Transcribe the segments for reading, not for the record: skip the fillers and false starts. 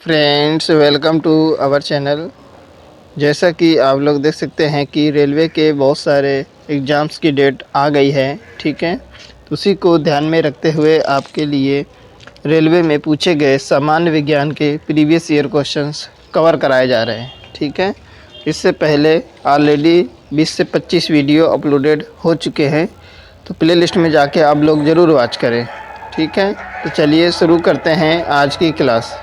Friends, welcome to our channel. जैसा कि आप लोग देख सकते हैं कि रेलवे के बहुत सारे एग्ज़ाम्स की डेट आ गई है। ठीक है, तो उसी को ध्यान में रखते हुए आपके लिए रेलवे में पूछे गए सामान्य विज्ञान के प्रीवियस ईयर क्वेश्चंस कवर कराए जा रहे हैं। ठीक है, इससे पहले ऑलरेडी 20 से 25 वीडियो अपलोडेड हो चुके हैं, तो प्लेलिस्ट में जाके आप लोग ज़रूर वॉच करें। ठीक है, तो चलिए शुरू करते हैं आज की क्लास।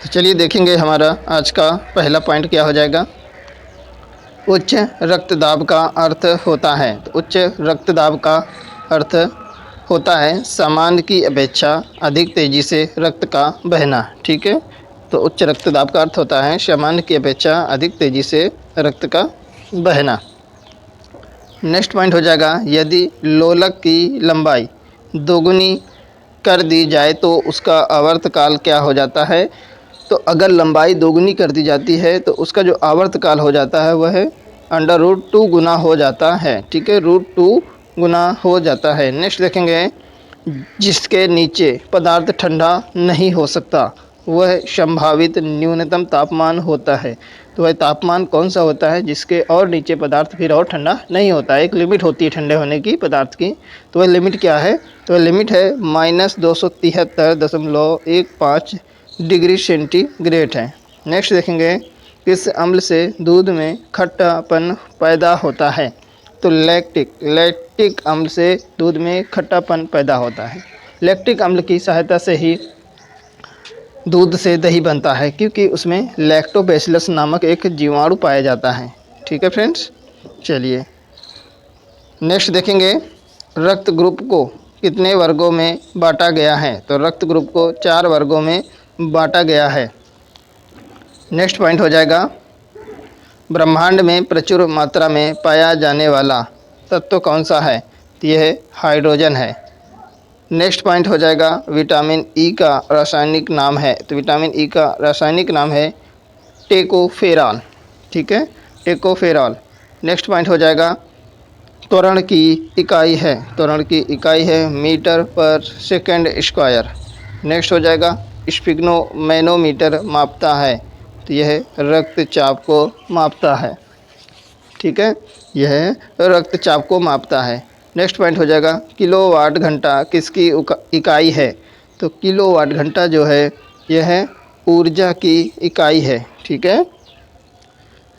तो चलिए देखेंगे हमारा आज का पहला पॉइंट क्या हो जाएगा। उच्च रक्तदाब का अर्थ होता है। तो उच्च रक्तदाब का अर्थ होता है सामान्य की अपेक्षा अधिक तेज़ी से रक्त का बहना। ठीक है, तो उच्च रक्तदाब का अर्थ होता है सामान्य की अपेक्षा अधिक तेज़ी से रक्त का बहना। नेक्स्ट पॉइंट हो जाएगा, यदि लोलक की लंबाई दोगुनी कर दी जाए तो उसका आवर्तकाल क्या हो जाता है। तो अगर लंबाई दोगुनी कर दी जाती है तो उसका जो आवर्तकाल हो जाता है वह √2 गुना हो जाता है। ठीक है, √2 गुना हो जाता है। नेक्स्ट देखेंगे, जिसके नीचे पदार्थ ठंडा नहीं हो सकता वह संभावित न्यूनतम तापमान होता है। तो वह तापमान कौन सा होता है जिसके और नीचे पदार्थ फिर और ठंडा नहीं होता है। एक लिमिट होती है ठंडे होने की पदार्थ की, तो वह लिमिट क्या है। तो वह लिमिट है -273.15 डिग्री सेंटीग्रेड है। नेक्स्ट देखेंगे, किस अम्ल से दूध में खट्टापन पैदा होता है। तो लैक्टिक अम्ल से दूध में खट्टापन पैदा होता है। लैक्टिक अम्ल की सहायता से ही दूध से दही बनता है, क्योंकि उसमें लैक्टोबैसिलस नामक एक जीवाणु पाया जाता है। ठीक है फ्रेंड्स, चलिए नेक्स्ट देखेंगे, रक्त ग्रुप को कितने वर्गों में बांटा गया है। तो रक्त ग्रुप को 4 वर्गों में बांटा गया है। नेक्स्ट पॉइंट हो जाएगा, ब्रह्मांड में प्रचुर मात्रा में पाया जाने वाला तत्व कौन सा है। तो यह हाइड्रोजन है। नेक्स्ट पॉइंट हो जाएगा, विटामिन ई का रासायनिक नाम है। तो विटामिन ई का रासायनिक नाम है टेकोफेरॉल। ठीक है, टेकोफेरॉल। नेक्स्ट पॉइंट हो जाएगा, त्वरण की इकाई है। त्वरण की इकाई है मीटर पर सेकंड स्क्वायर। नेक्स्ट हो जाएगा, स्पिग्नोमैनोमीटर मापता है। तो यह रक्तचाप को मापता है। ठीक है, यह रक्तचाप को मापता है। नेक्स्ट पॉइंट हो जाएगा, किलोवाट घंटा किसकी इकाई है। तो किलोवाट घंटा जो है यह ऊर्जा की इकाई है। ठीक है,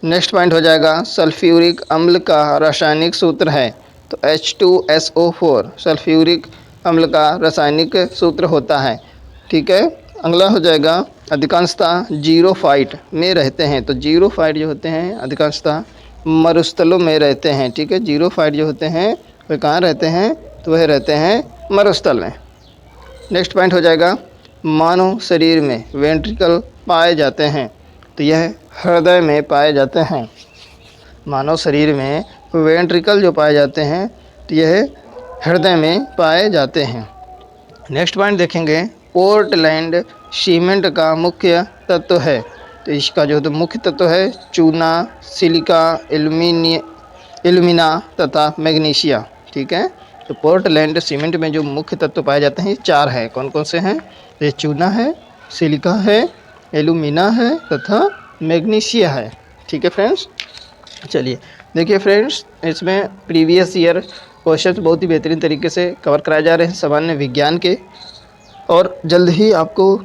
नेक्स्ट पॉइंट हो जाएगा, सल्फ्यूरिक अम्ल का रासायनिक सूत्र है। तो H2SO4 सल्फ्यूरिक अम्ल का रासायनिक सूत्र होता है। ठीक है, अगला हो जाएगा, अधिकांशतः जीरोफाइट में रहते हैं। तो जीरोफाइट जो होते हैं अधिकांशतः मरुस्थलों में रहते हैं। ठीक है, जीरोफाइट जो होते हैं वह कहाँ रहते हैं। तो वह रहते हैं मरुस्थल में। नेक्स्ट पॉइंट हो जाएगा, मानव शरीर में वेंट्रिकल पाए जाते हैं। तो यह हृदय में पाए जाते हैं। मानव शरीर में वेंट्रिकल जो पाए जाते हैं तो यह हृदय में पाए जाते हैं। नेक्स्ट पॉइंट देखेंगे, पोर्टलैंड सीमेंट का मुख्य तत्व है। तो इसका जो मुख्य तत्व है चूना, सिलिका, एल्यूमिना तथा मैग्नीशिया। ठीक है, तो पोर्टलैंड सीमेंट में जो मुख्य तत्व पाए जाते हैं ये 4 हैं। कौन कौन से हैं। ये चूना है, सिलिका है, एल्यूमिना है तथा मैग्नीशिया है। ठीक है फ्रेंड्स, चलिए देखिए फ्रेंड्स, इसमें प्रीवियस ईयर क्वेश्चन बहुत ही बेहतरीन तरीके से कवर कराए जा रहे हैं सामान्य विज्ञान के, और जल्द ही आपको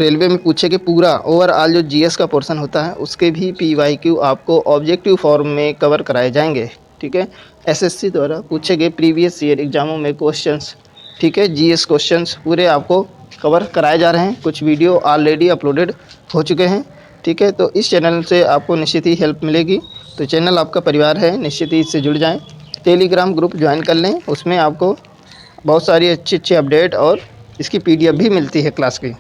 रेलवे में पूछे कि पूरा ओवरऑल जो जीएस का पोर्शन होता है उसके भी PYQ आपको ऑब्जेक्टिव फॉर्म में कवर कराए जाएंगे। ठीक है, SSC द्वारा पूछे गए प्रीवियस ईयर एग्जामों में क्वेश्चंस, ठीक है, जीएस क्वेश्चंस पूरे आपको कवर कराए जा रहे हैं। कुछ वीडियो ऑलरेडी अपलोडेड हो चुके हैं। ठीक है, तो इस चैनल से आपको निश्चित ही हेल्प मिलेगी। तो चैनल आपका परिवार है, निश्चित ही इससे जुड़ जाएँ। टेलीग्राम ग्रुप ज्वाइन कर लें, उसमें आपको बहुत सारी अच्छी अपडेट और इसकी PDF भी मिलती है क्लास की।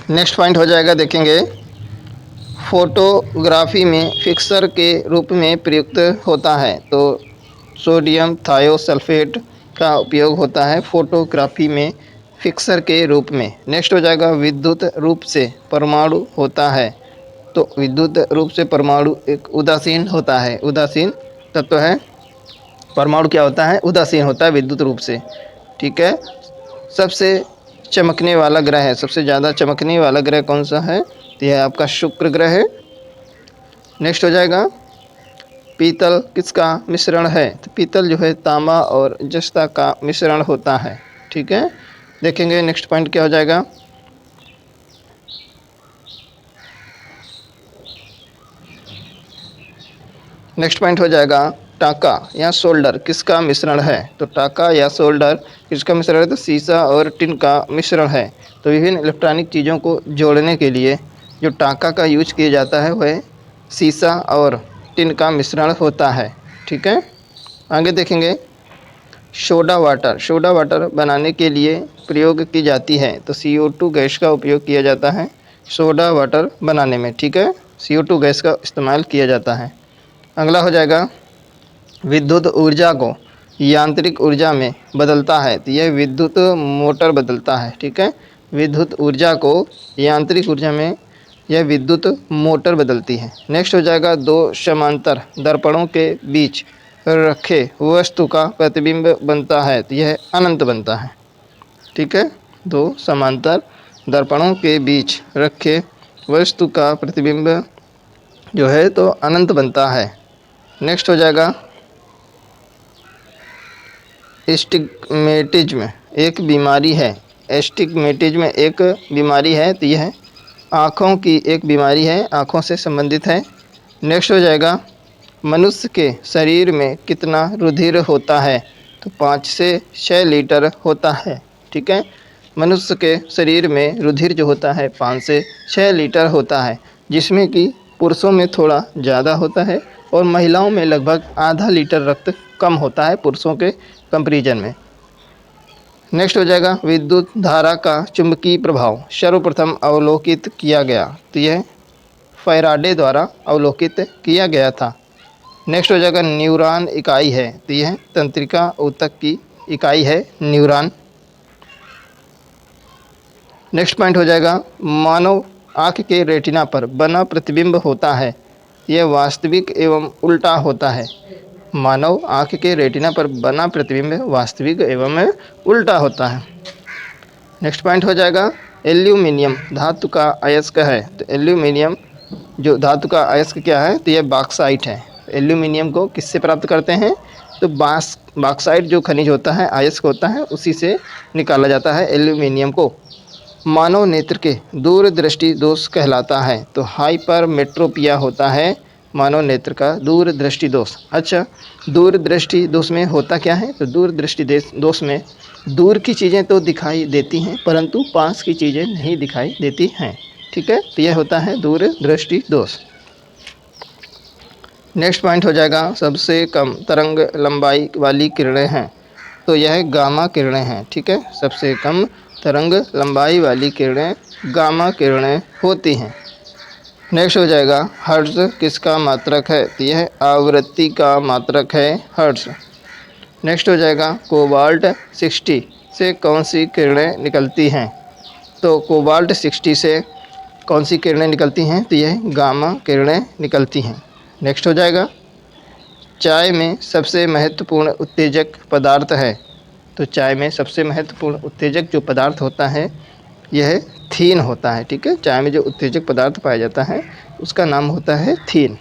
नेक्स्ट पॉइंट हो जाएगा, देखेंगे, फोटोग्राफी में फिक्सर के रूप में प्रयुक्त होता है। तो सोडियम थायोसल्फेट का उपयोग होता है फोटोग्राफी में फिक्सर के रूप में। नेक्स्ट हो जाएगा, विद्युत रूप से परमाणु होता है। तो विद्युत रूप से परमाणु एक उदासीन होता है, उदासीन तत्व है। परमाणु क्या होता है, उदासीन होता है विद्युत रूप से। ठीक है। सबसे चमकने वाला ग्रह है, सबसे ज़्यादा चमकने वाला ग्रह कौन सा है, तो यह आपका शुक्र ग्रह है। नेक्स्ट हो जाएगा पीतल किसका मिश्रण है, तो पीतल जो है तांबा और जस्ता का मिश्रण होता है। ठीक है। देखेंगे नेक्स्ट पॉइंट क्या हो जाएगा। नेक्स्ट पॉइंट हो जाएगा टाका या सोल्डर किसका मिश्रण है, तो टाका या सोल्डर किसका मिश्रण है, तो सीसा और टिन का मिश्रण है। तो विभिन्न इलेक्ट्रॉनिक चीज़ों को जोड़ने के लिए जो टाका का यूज किया जाता है वह सीसा और टिन का मिश्रण होता है। ठीक है। आगे देखेंगे सोडा वाटर बनाने के लिए प्रयोग की जाती है, तो CO2 गैस का उपयोग किया जाता है सोडा वाटर बनाने में। ठीक है। CO2 गैस का इस्तेमाल किया जाता है। अगला हो जाएगा विद्युत ऊर्जा को यांत्रिक ऊर्जा में बदलता है, तो यह विद्युत मोटर बदलता है। ठीक है। विद्युत ऊर्जा को यांत्रिक ऊर्जा में यह विद्युत मोटर बदलती है। नेक्स्ट हो जाएगा दो समांतर दर्पणों के बीच रखे वस्तु का प्रतिबिंब बनता है, तो यह अनंत बनता है। ठीक है। दो समांतर दर्पणों के बीच रखे वस्तु का प्रतिबिंब जो है तो अनंत बनता है। नेक्स्ट हो जाएगा एस्टिग्मेटिज्म एक बीमारी है, एस्टिग्मेटिज्म एक बीमारी है, तो यह आँखों की एक बीमारी है, आँखों से संबंधित है। नेक्स्ट हो जाएगा मनुष्य के शरीर में कितना रुधिर होता है, तो 5 से 6 लीटर होता है। ठीक है। मनुष्य के शरीर में रुधिर जो होता है 5 से 6 लीटर होता है, जिसमें कि पुरुषों में थोड़ा ज़्यादा होता है और महिलाओं में लगभग आधा लीटर रक्त कम होता है पुरुषों के कंपैरिजन में। नेक्स्ट हो जाएगा विद्युत धारा का चुंबकीय प्रभाव सर्वप्रथम अवलोकित किया गया, तो यह फैराडे द्वारा अवलोकित किया गया था। नेक्स्ट हो जाएगा न्यूरॉन इकाई है, तो यह तंत्रिका ऊतक की इकाई है न्यूरॉन। नेक्स्ट पॉइंट हो जाएगा मानव आँख के रेटिना पर बना प्रतिबिंब होता है, यह वास्तविक एवं उल्टा होता है। मानव आँख के रेटिना पर बना प्रतिबिंब वास्तविक एवं उल्टा होता है। नेक्स्ट पॉइंट हो जाएगा एल्यूमिनियम धातु का अयस्क है, तो एल्यूमिनियम जो धातु का अयस्क क्या है, तो यह बॉक्साइट है। एल्यूमिनियम को किससे प्राप्त करते हैं, तो बॉक्साइट जो खनिज होता है अयस्क होता है उसी से निकाला जाता है एल्यूमिनियम को। मानव नेत्र के दूरदृष्टि दोष कहलाता है, तो हाइपरमेट्रोपिया होता है मानव नेत्र का दूरदृष्टि दोष। अच्छा, दूरदृष्टि दोष में होता क्या है, तो दूरदृष्टि दोष में दूर की चीज़ें तो दिखाई देती हैं परंतु पास की चीज़ें नहीं दिखाई देती हैं। ठीक है। तो यह होता है दूरदृष्टि दोष। नेक्स्ट पॉइंट हो जाएगा सबसे कम तरंग लंबाई वाली किरणें हैं, तो यह गामा किरणें हैं। ठीक है। सबसे कम तरंग लंबाई वाली किरणें गामा किरणें होती हैं। नेक्स्ट हो जाएगा हर्ट्ज किसका मात्रक है, तो यह आवृत्ति का मात्रक है हर्ट्ज। नेक्स्ट हो जाएगा कोबाल्ट 60 से कौन सी किरणें निकलती हैं, तो कोबाल्ट 60 से कौन सी किरणें निकलती हैं, तो यह गामा किरणें निकलती हैं। नेक्स्ट हो जाएगा चाय में सबसे महत्वपूर्ण उत्तेजक पदार्थ है, तो चाय में सबसे महत्वपूर्ण उत्तेजक जो पदार्थ होता है यह थीन होता है। ठीक है। चाय में जो उत्तेजक पदार्थ पाया जाता है उसका नाम होता है थीन।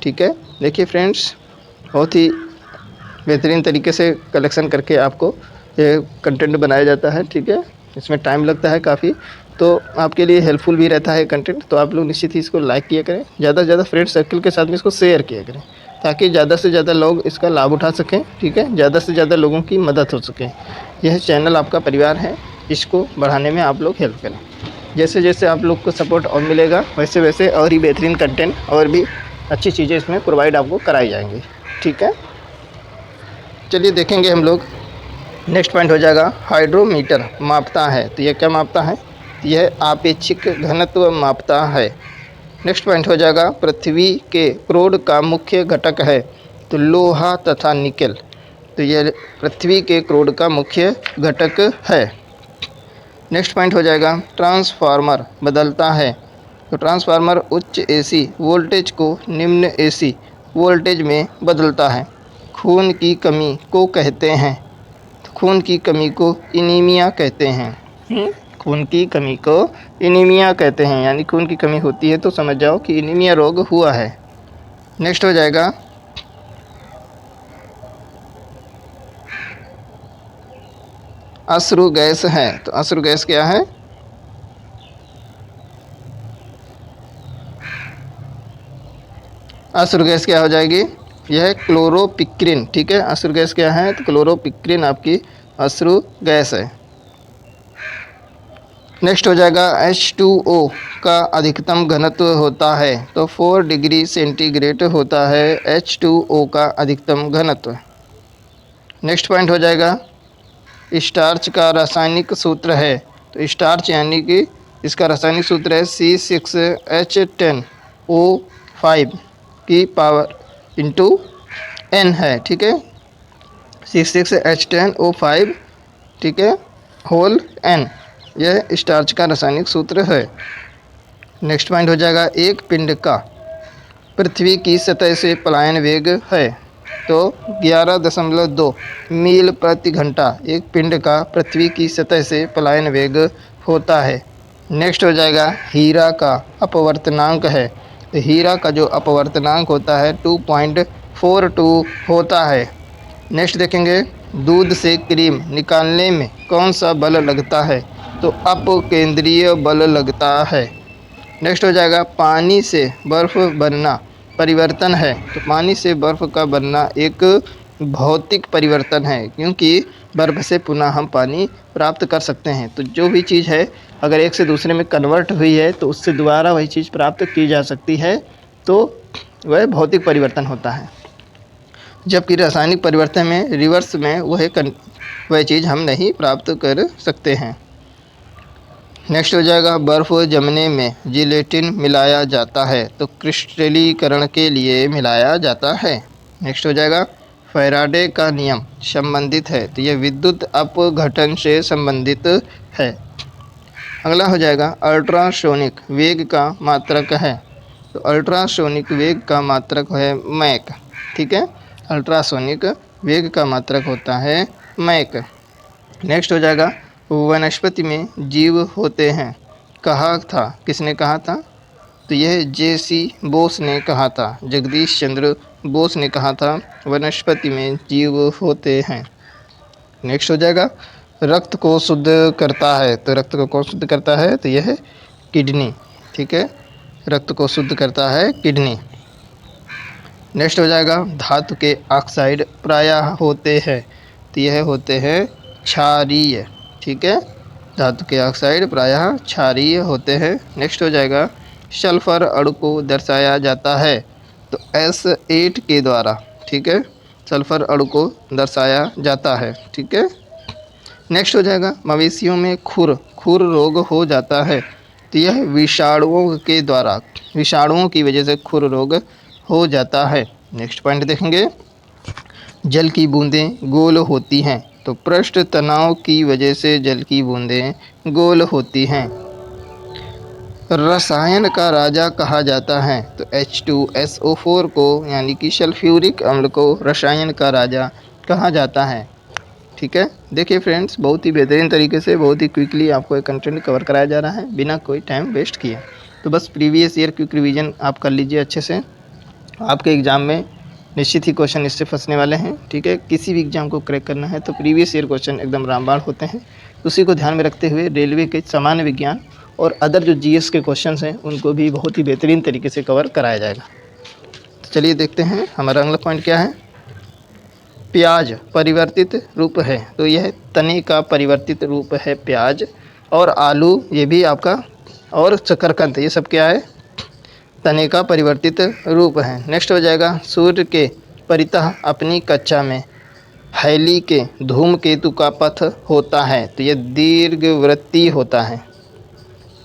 ठीक है। देखिए फ्रेंड्स, बहुत ही बेहतरीन तरीके से कलेक्शन करके आपको ये कंटेंट बनाया जाता है। ठीक है। इसमें टाइम लगता है काफ़ी, तो आपके लिए हेल्पफुल भी रहता है कंटेंट, तो आप लोग निश्चित ही इसको लाइक किया करें, ज़्यादा से ज़्यादा फ्रेंड सर्कल के साथ में इसको शेयर किया करें ताकि ज़्यादा से ज़्यादा लोग इसका लाभ उठा सकें। ठीक है। ज़्यादा से ज़्यादा लोगों की मदद हो सके। यह चैनल आपका परिवार है, इसको बढ़ाने में आप लोग हेल्प करें। जैसे जैसे आप लोग को सपोर्ट और मिलेगा वैसे वैसे और ही बेहतरीन कंटेंट और भी अच्छी चीज़ें इसमें प्रोवाइड आपको कराई जाएंगी। ठीक है। चलिए देखेंगे हम लोग नेक्स्ट पॉइंट हो जाएगा हाइड्रोमीटर मापता है, तो यह क्या मापता है, यह आपेक्षिक घनत्व मापता है। नेक्स्ट पॉइंट हो जाएगा पृथ्वी के क्रोड का मुख्य घटक है, तो लोहा तथा निकेल, तो यह पृथ्वी के क्रोड का मुख्य घटक है। नेक्स्ट पॉइंट हो जाएगा ट्रांसफार्मर बदलता है, तो ट्रांसफार्मर उच्च AC वोल्टेज को निम्न AC वोल्टेज में बदलता है। खून की कमी को कहते हैं? तो खून की कमी को एनीमिया कहते हैं। खून की कमी को एनीमिया कहते हैं, यानी खून की कमी होती है तो समझ जाओ कि एनीमिया रोग हुआ है। नेक्स्ट हो जाएगा अश्रु गैस है। तो अश्रु गैस क्या है? अश्रु गैस क्या हो जाएगी? यह क्लोरोपिक्रिन। ठीक है, अश्रु गैस क्या है? तो क्लोरोपिक्रिन आपकी अश्रु गैस है। नेक्स्ट हो जाएगा H2O का अधिकतम घनत्व होता है। तो 4 डिग्री सेंटीग्रेड होता है H2O का अधिकतम घनत्व। नेक्स्ट पॉइंट हो जाएगा स्टार्च का रासायनिक सूत्र है। तो स्टार्च यानी कि इसका रासायनिक सूत्र है C6H10O5 की पावर इंटू N है। ठीक है, C6H10O5, ठीक है, होल N, यह स्टार्च का रासायनिक सूत्र है। नेक्स्ट पॉइंट हो जाएगा एक पिंड का पृथ्वी की सतह से पलायन वेग है। तो 11.2 मील प्रति घंटा एक पिंड का पृथ्वी की सतह से पलायन वेग होता है। नेक्स्ट हो जाएगा हीरा का अपवर्तनांक है। तो हीरा का जो अपवर्तनांक होता है 2.42 होता है। नेक्स्ट देखेंगे दूध से क्रीम निकालने में कौन सा बल लगता है? तो अपकेंद्रीय बल लगता है। नेक्स्ट हो जाएगा पानी से बर्फ़ बनना परिवर्तन है। तो पानी से बर्फ़ का बनना एक भौतिक परिवर्तन है, क्योंकि बर्फ़ से पुनः हम पानी प्राप्त कर सकते हैं। तो जो भी चीज़ है अगर एक से दूसरे में कन्वर्ट हुई है तो उससे दोबारा वही चीज़ प्राप्त की जा सकती है, तो वह भौतिक परिवर्तन होता है। जबकि रासायनिक परिवर्तन में रिवर्स में वह चीज़ हम नहीं प्राप्त कर सकते हैं। नेक्स्ट हो जाएगा बर्फ़ जमने में जिलेटिन मिलाया जाता है। तो क्रिस्टलीकरण के लिए मिलाया जाता है। नेक्स्ट हो जाएगा फैराडे का नियम संबंधित है। तो यह विद्युत अपघटन से संबंधित है। अगला हो जाएगा अल्ट्रासोनिक वेग का मात्रक है। तो अल्ट्रासोनिक वेग का मात्रक है मैक। ठीक है, अल्ट्रासोनिक वेग का मात्रक होता है मैक। नेक्स्ट हो जाएगा वनस्पति में जीव होते हैं। कहा था, किसने कहा था? तो यह J.C. बोस ने कहा था, जगदीश चंद्र बोस ने कहा था वनस्पति में जीव होते हैं। नेक्स्ट हो जाएगा रक्त को शुद्ध करता है। तो रक्त को कौन शुद्ध करता है? तो यह किडनी। ठीक है, रक्त को शुद्ध करता है किडनी। नेक्स्ट हो जाएगा धातु के ऑक्साइड प्रायः होते हैं। तो यह होते हैं क्षारीय। ठीक है, धातु के ऑक्साइड प्रायः क्षारीय होते हैं। नेक्स्ट हो जाएगा सल्फर अणु को दर्शाया जाता है। तो S8 के द्वारा। ठीक है, सल्फर अणु को दर्शाया जाता है। ठीक है, नेक्स्ट हो जाएगा मवेशियों में खुर रोग हो जाता है। तो यह विषाणुओं के द्वारा, विषाणुओं की वजह से खुर रोग हो जाता है। नेक्स्ट पॉइंट देखेंगे जल की बूंदें गोल होती हैं। तो पृष्ठ तनाव की वजह से जल की बूंदें गोल होती हैं। रसायन का राजा कहा जाता है। तो H2SO4 को यानी कि सल्फ्यूरिक अम्ल को रसायन का राजा कहा जाता है। ठीक है, देखिए फ्रेंड्स, बहुत ही बेहतरीन तरीके से बहुत ही क्विकली आपको एक कंटेंट कवर कराया जा रहा है बिना कोई टाइम वेस्ट किए। तो बस प्रीवियस ईयर क्विक रिवीजन आप कर लीजिए अच्छे से। आपके एग्ज़ाम में निश्चित ही क्वेश्चन इससे फंसने वाले हैं। ठीक है, किसी भी एग्ज़ाम को क्रैक करना है तो प्रीवियस ईयर क्वेश्चन एकदम रामबाण होते हैं। उसी को ध्यान में रखते हुए रेलवे के सामान्य विज्ञान और अदर जो GS के क्वेश्चंस हैं उनको भी बहुत ही बेहतरीन तरीके से कवर कराया जाएगा। तो चलिए देखते हैं हमारा अगला पॉइंट क्या है। प्याज परिवर्तित रूप है। तो यह तने का परिवर्तित रूप है प्याज। और आलू ये भी आपका, और शकरकंद, ये सब क्या है? तने का परिवर्तित रूप है। नेक्स्ट हो जाएगा सूर्य के परितः अपनी कक्षा में हैली के धूमकेतु का पथ होता है। तो यह दीर्घवृत्तीय होता है।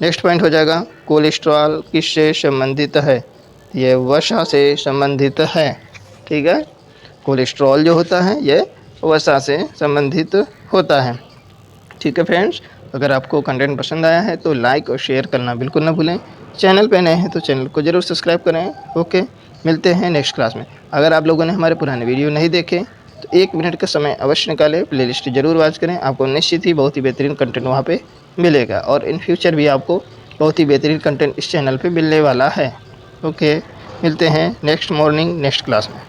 नेक्स्ट पॉइंट हो जाएगा कोलेस्ट्रॉल किससे संबंधित है? यह वसा से संबंधित है। ठीक है, कोलेस्ट्रॉल जो होता है यह वसा से संबंधित होता है। ठीक है फ्रेंड्स, अगर आपको कंटेंट पसंद आया है तो लाइक और शेयर करना बिल्कुल ना भूलें। चैनल पे नए हैं तो चैनल को ज़रूर सब्सक्राइब करें। ओके, मिलते हैं नेक्स्ट क्लास में। अगर आप लोगों ने हमारे पुराने वीडियो नहीं देखे तो 1 मिनट का समय अवश्य निकालें, प्लेलिस्ट ज़रूर वॉच करें। आपको निश्चित ही बहुत ही बेहतरीन कंटेंट वहाँ पे मिलेगा और इन फ्यूचर भी आपको बहुत ही बेहतरीन कंटेंट इस चैनल पे मिलने वाला है। ओके, मिलते हैं नेक्स्ट मॉर्निंग नेक्स्ट क्लास में।